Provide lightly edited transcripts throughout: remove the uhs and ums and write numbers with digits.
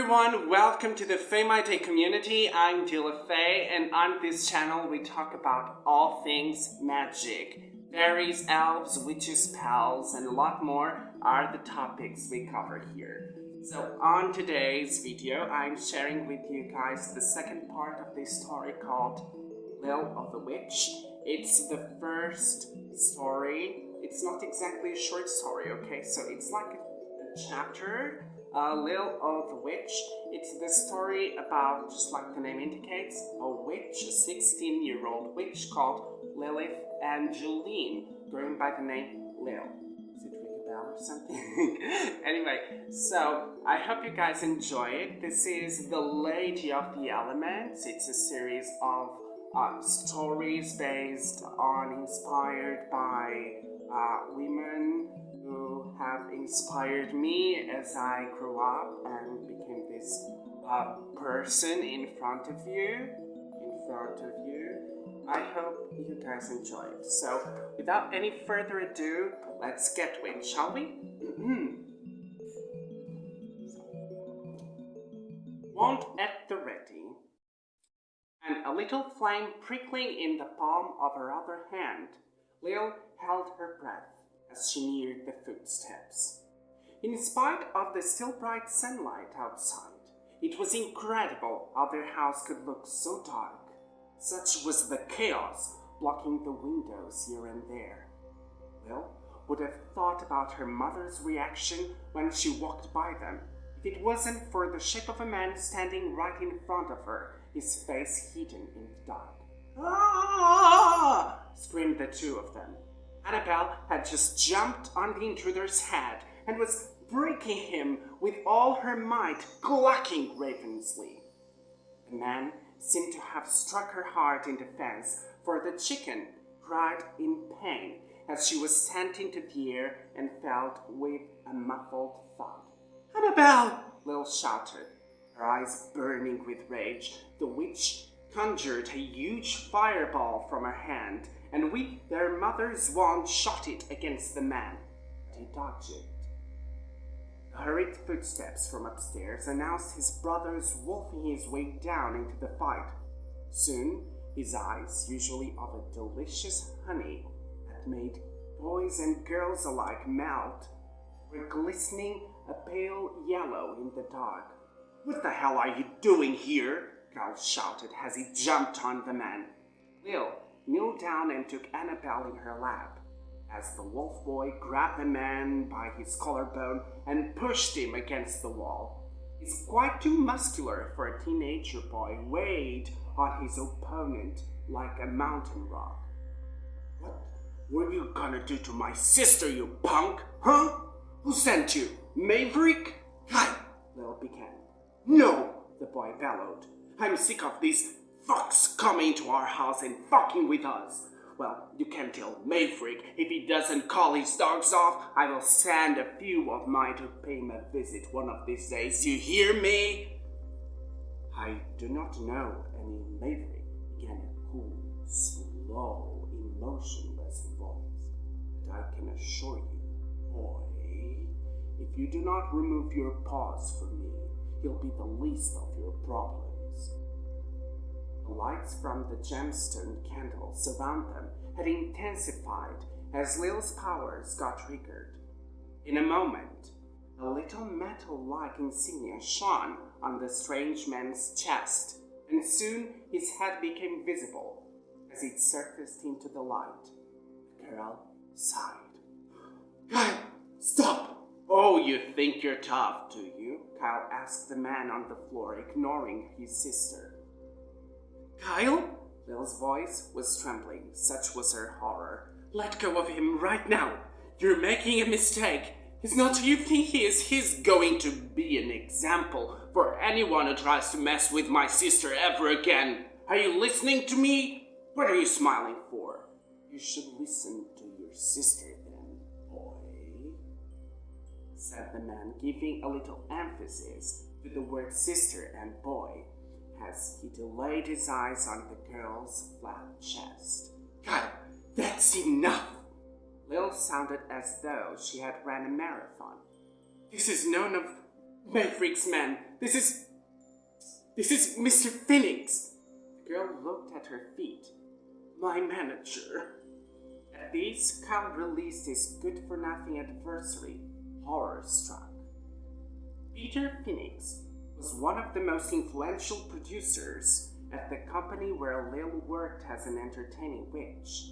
everyone, welcome to the Fay-My-Day community. I'm Fay, and on this channel we talk about all things magic. Fairies, elves, witches, pals, and a lot more are the topics we cover here. So on today's video, I'm sharing with you guys the second part of this story called Lil-o the Witch. It's the first story. It's not exactly a short story, okay? So it's like a chapter. Lil-o the Witch. It's the story about, just like the name indicates, a witch, a 16-year-old witch called Lilith Angeline, going by the name Lil. Does it ring a bell or something? Anyway, so I hope you guys enjoy it. This is The Lady of the Elements. It's a series of stories based on, inspired by women who have inspired me as I grew up and became this person in front of you. I hope you guys enjoy it. So, without any further ado, let's get to it, shall we? Wand at the ready, and a little flame prickling in the palm of her other hand, Lil held her breath as she neared the footsteps. In spite of the still bright sunlight outside, it was incredible how their house could look so dark. Such was the chaos blocking the windows here and there. Lil would have thought about her mother's reaction when she walked by them, if it wasn't for the shape of a man standing right in front of her, his face hidden in the dark. "Ah!" screamed the two of them. Annabelle had just jumped on the intruder's head and was breaking him with all her might, clucking ravenously. The man seemed to have struck her hard in defense, for the chicken cried in pain as she was sent into the air and fell with a muffled thud. "Annabelle!" Lil shouted, her eyes burning with rage. The witch conjured a huge fireball from her hand, and with their mother's wand shot it against the man, but he dodged it. The hurried footsteps from upstairs announced his brothers wolfing his way down into the fight. Soon, his eyes, usually of a delicious honey that made boys and girls alike melt, were glistening a pale yellow in the dark. "What the hell are you doing here?" Carl shouted as he jumped on the man. Lil kneeled down and took Annabelle in her lap, as the wolf boy grabbed the man by his collarbone and pushed him against the wall. He's quite too muscular for a teenager boy, weighed on his opponent like a mountain rock. "What were you gonna do to my sister, you punk? Huh? Who sent you? Maverick?" "Hi!" Lil began. "No!" the boy bellowed. "I'm sick of these fucks coming to our house and fucking with us. Well, you can tell Maverick if he doesn't call his dogs off, I will send a few of mine to pay him a visit one of these days. You hear me?" "I do not know any Maverick," began a cool, slow, emotionless voice. "But I can assure you, boy, if you do not remove your paws from me, you'll be the least of your problems." The lights from the gemstone candles around them had intensified as Lil's powers got triggered. In a moment, a little metal-like insignia shone on the strange man's chest, and soon his head became visible as it surfaced into the light. The girl sighed. "Kyle, stop!" "Oh, you think you're tough, do you?" Kyle asked the man on the floor, ignoring his sister. "Kyle?" Lil's voice was trembling, such was her horror. "Let go of him right now. You're making a mistake. He's not who you think he is. He's going to be an example for anyone who tries to mess with my sister ever again. Are you listening to me? What are you smiling for?" "You should listen to your sister then, boy," said the man, giving a little emphasis to the word sister and boy, as he delayed his eyes on the girl's flat chest. "God, that's enough!" Lil sounded as though she had ran a marathon. "This is none of Maverick's men. This is Mr. Phoenix. The girl looked at her feet. My manager. At this, Kyle released his good-for-nothing adversary, horror-struck. Peter Phoenix was one of the most influential producers at the company where Lil worked as an entertaining witch.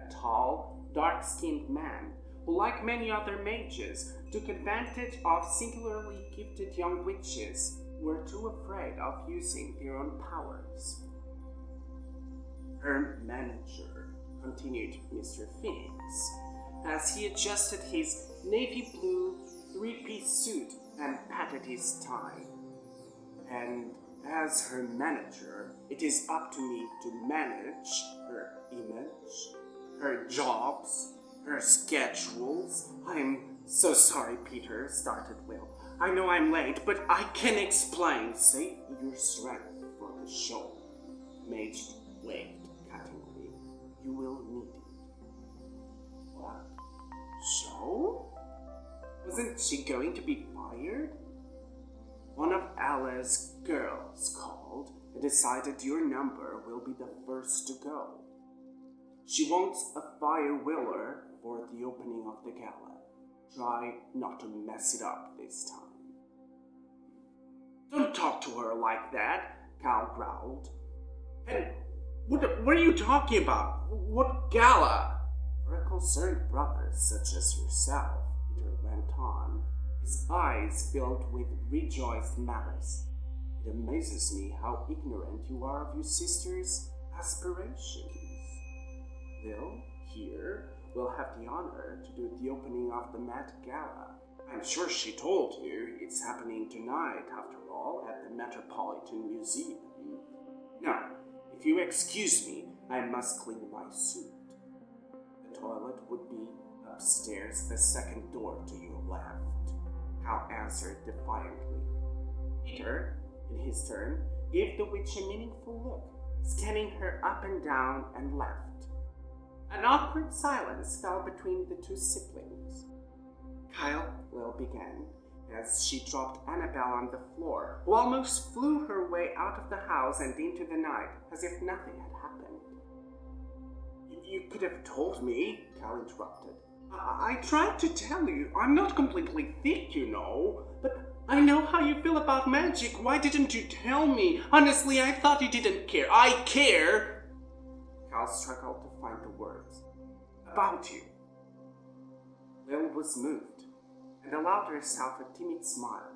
A tall, dark-skinned man who, like many other mages, took advantage of singularly gifted young witches who were too afraid of using their own powers. Her manager, continued Mr. Phoenix, as he adjusted his navy blue three-piece suit and patted his tie. And as her manager, it is up to me to manage her image, her jobs, her schedules. I'm so sorry, Peter, started Will. I know I'm late, but I can explain. Save your strength for the show. Mage waved cuttingly. You will need it. What? Show? Wasn't she going to be fired? One of Allah's girls called and decided your number will be the first to go. She wants a fire willer for the opening of the gala. Try not to mess it up this time. Don't talk to her like that, Cal growled. And what are you talking about? What gala? For a concerned brother such as yourself, Peter went on, his eyes filled with rejoiced malice. It amazes me how ignorant you are of your sister's aspirations. Lil, here, will have the honor to do the opening of the Met Gala. I'm sure she told you it's happening tonight, after all, at the Metropolitan Museum. Now, if you excuse me, I must clean my suit. The toilet would be upstairs, the second door to your left, Hal answered defiantly. Peter, in his turn, gave the witch a meaningful look, scanning her up and down and left. An awkward silence fell between the two siblings. Kyle, Lil began, as she dropped Annabelle on the floor, who almost flew her way out of the house and into the night, as if nothing had happened. You could have told me, Kyle interrupted. I tried to tell you. I'm not completely thick, you know, but I know how you feel about magic. Why didn't you tell me? Honestly, I thought you didn't care. I care! Kyle struggled to find the words. About you. Lil was moved and allowed herself a timid smile.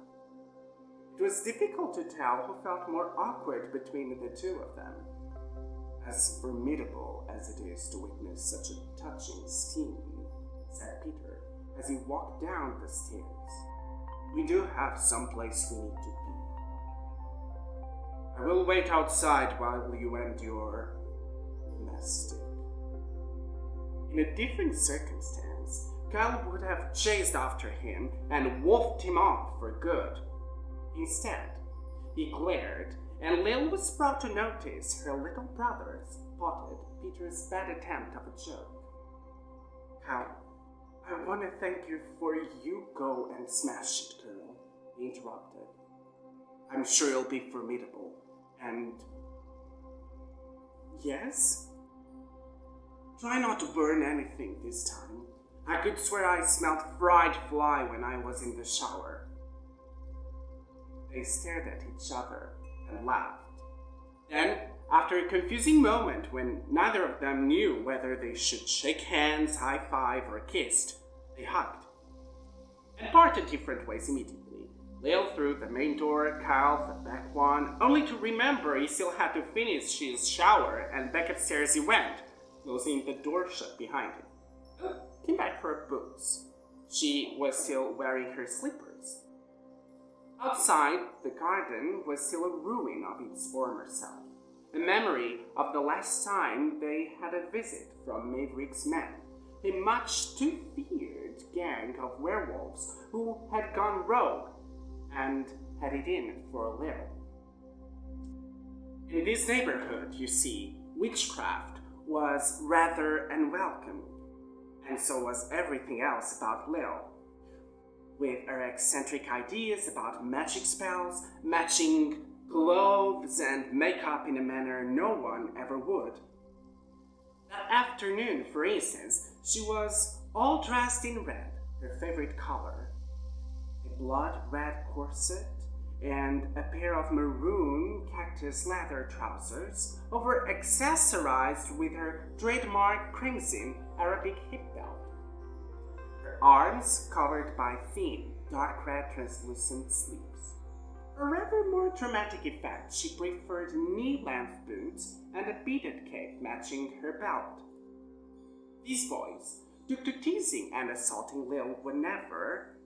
It was difficult to tell who felt more awkward between the two of them. As formidable as it is to witness such a touching scene, said Peter as he walked down the stairs. We do have some place we need to be. I will wait outside while you end your domestic. In a different circumstance, Kyle would have chased after him and wolfed him off for good. Instead, he glared, and Lil was brought to notice her little brother spotted Peter's bad attempt of a joke. Kyle, I want to thank you for you go and smash it, girl, he interrupted. I'm sure you'll be formidable, and... Yes? Try not to burn anything this time. I could swear I smelled fried fly when I was in the shower. They stared at each other and laughed. Then, after a confusing moment when neither of them knew whether they should shake hands, high-five, or kissed, they hugged. And parted different ways immediately. Lil through the main door, Kyle the back one, only to remember he still had to finish his shower, and back upstairs he went, closing the door shut behind him. Came back for her boots. She was still wearing her slippers. Outside, the garden was still a ruin of its former self, a memory of the last time they had a visit from Maverick's men, a much too feared gang of werewolves who had gone rogue and had it in for a little. In this neighborhood, you see, witchcraft was rather unwelcome, and so was everything else about Lil. with her eccentric ideas about magic spells, matching clothes and makeup in a manner no one ever would. That afternoon, for instance, she was all dressed in red, her favorite color. A blood red corset and a pair of maroon cactus leather trousers over accessorized with her trademark crimson Arabic hip belt. Her arms covered by thin, dark red translucent sleeves. For rather more dramatic effect, she preferred knee-length boots and a beaded cape matching her belt. These boys took to teasing and assaulting Lil whenever,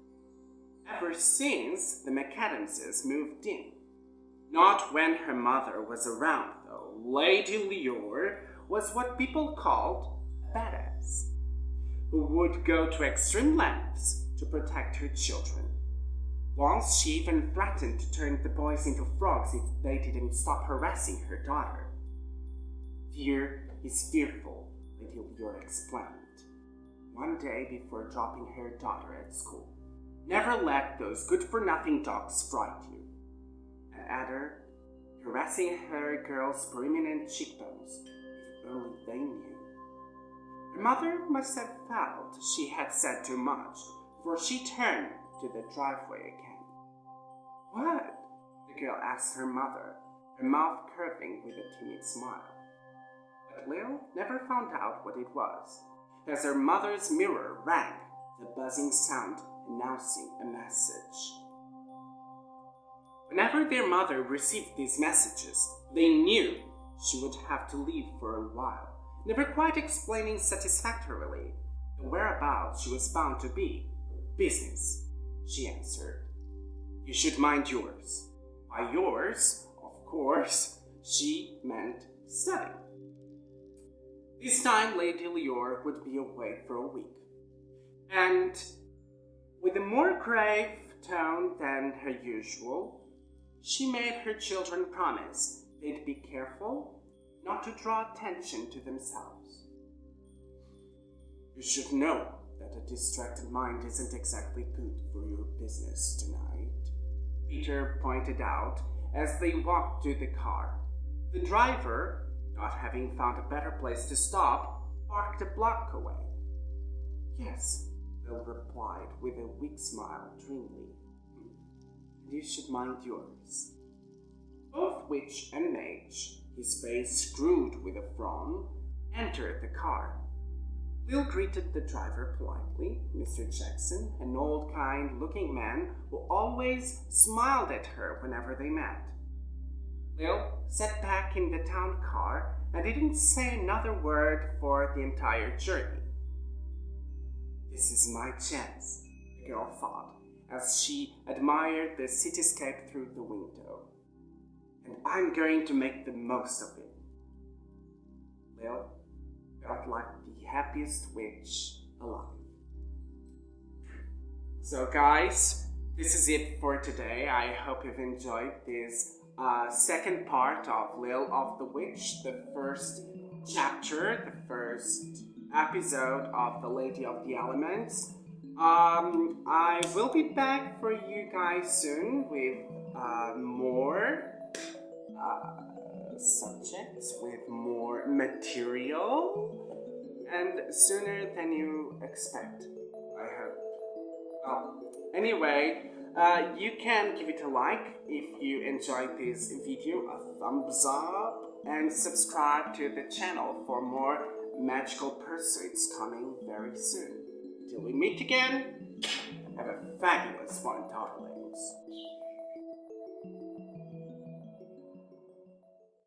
ever since the McAdamses moved in. Not when her mother was around, though. Lady Lil-o was what people called a badass, who would go to extreme lengths to protect her children. Once she even threatened to turn the boys into frogs if they didn't stop harassing her daughter. Fear is fearful, Lady Lil-o explained, one day before dropping her daughter at school. Never let those good-for-nothing dogs fright you. And added, caressing her girl's prominent cheekbones, if only they knew. Her mother must have felt she had said too much, for she turned to the driveway again. What? The girl asked her mother, her mouth curving with a timid smile. But Lil never found out what it was, as her mother's mirror rang, the buzzing sound announcing a message. Whenever their mother received these messages, they knew she would have to leave for a while, never quite explaining satisfactorily the whereabouts she was bound to be. Business, she answered. You should mind yours. By yours, of course, she meant study. This time, Lady Lil-o would be away for a week. And with a more grave tone than her usual, she made her children promise they'd be careful not to draw attention to themselves. You should know that a distracted mind isn't exactly good for your business tonight, Peter pointed out as they walked to the car. The driver, not having found a better place to stop, parked a block away. Yes, Lil replied with a weak smile dreamily. You should mind yours. Both witch and mage, his face screwed with a frown, entered the car. Lil greeted the driver politely, Mr. Jackson, an old, kind-looking man who always smiled at her whenever they met. Lil sat back in the town car and didn't say another word for the entire journey. This is my chance, the girl thought, as she admired the cityscape through the window. And I'm going to make the most of it. Lil felt like the happiest witch alive. So guys, this is it for today. I hope you've enjoyed this second part of Lil of the Witch, the first chapter, the first episode of The Lady of the Elements. I will be back for you guys soon with more subjects, with more material, and sooner than you expect, I hope. Anyway, you can give it a like if you enjoyed this video, a thumbs up, and subscribe to the channel for more magical pursuits coming very soon. Until we meet again, have a fabulous one, darlings.